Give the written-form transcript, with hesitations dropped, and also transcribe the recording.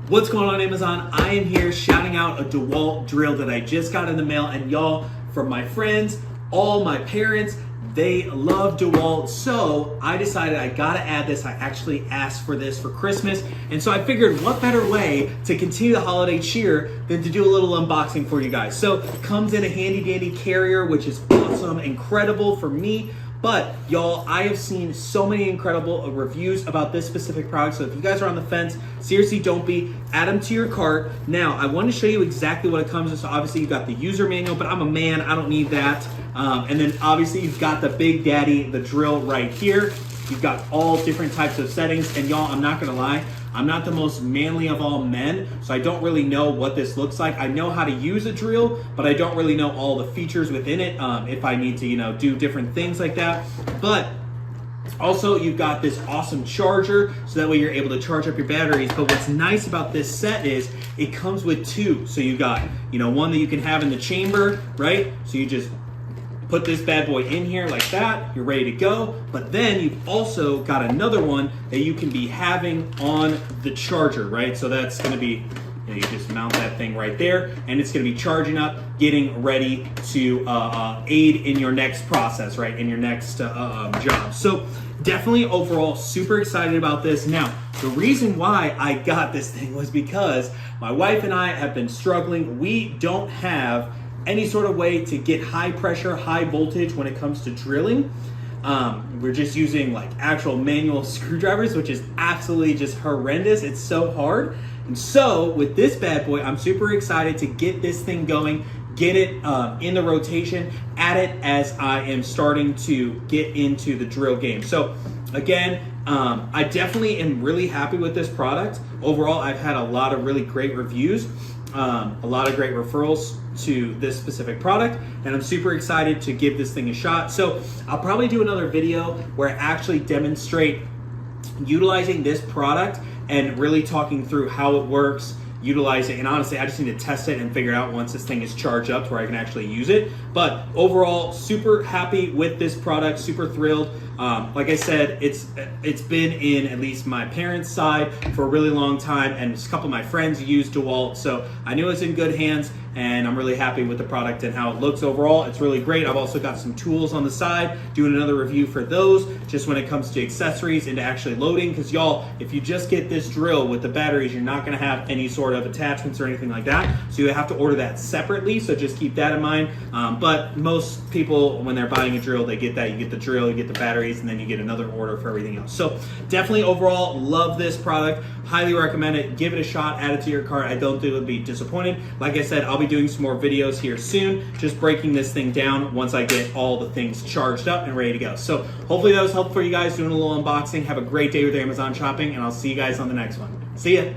What's going on, Amazon? I am here shouting out a DEWALT drill that I just got in the mail, and y'all, from my friends, all my parents, they love DEWALT, so I decided I gotta add this. I actually asked for this for Christmas, and so I figured what better way to continue the holiday cheer than to do a little unboxing for you guys. So it comes in a handy dandy carrier, which is awesome, incredible for me. But y'all, I have seen so many incredible reviews about this specific product, so if you guys are on the fence, seriously don't be. Add them to your cart. Now, I want to show you exactly what it comes in. So obviously you've got the user manual, but I'm a man, I don't need that. And then obviously you've got the big daddy, the drill right here. You've got all different types of settings, and y'all, I'm not gonna lie, I'm not the most manly of all men, so I don't really know what this looks like. I know how to use a drill, but I don't really know all the features within it, if I need to, do different things like that. But also, you've got this awesome charger, so that way you're able to charge up your batteries. But what's nice about this set is it comes with two. So you've got, one that you can have in the chamber, right? So you just put this bad boy in here like that, you're ready to go. But then you've also got another one that you can be having on the charger, right? So that's gonna be, you just mount that thing right there, and it's gonna be charging up, getting ready to aid in your next process, right? In your next job. So definitely overall super excited about this. Now, the reason why I got this thing was because my wife and I have been struggling. We don't have any sort of way to get high pressure, high voltage when it comes to drilling. We're just using like actual manual screwdrivers, which is absolutely just horrendous. It's so hard. And so with this bad boy, I'm super excited to get this thing going, get it in the rotation, add it as I am starting to get into the drill game. So again, I definitely am really happy with this product. Overall, I've had a lot of really great reviews, a lot of great referrals to this specific product, and I'm super excited to give this thing a shot. So I'll probably do another video where I actually demonstrate utilizing this product and really talking through how it works, utilize it, and honestly, I just need to test it and figure it out once this thing is charged up to where I can actually use it. But overall, super happy with this product, super thrilled. Like I said, it's been in at least my parents' side for a really long time, and a couple of my friends use DEWALT, so I knew it's in good hands, and I'm really happy with the product and how it looks overall. It's really great. I've also got some tools on the side, doing another review for those, just when it comes to accessories and to actually loading, because y'all, if you just get this drill with the batteries, you're not gonna have any sort of attachments or anything like that, so you have to order that separately, so just keep that in mind. But most people, when they're buying a drill, they get that. You get the drill, you get the batteries, and then you get another order for everything else. So definitely overall, love this product. Highly recommend it. Give it a shot, add it to your cart. I don't think you'll be disappointed. Like I said, I'll be doing some more videos here soon, just breaking this thing down once I get all the things charged up and ready to go. So hopefully that was helpful for you guys, doing a little unboxing. Have a great day with Amazon shopping, and I'll see you guys on the next one. See ya.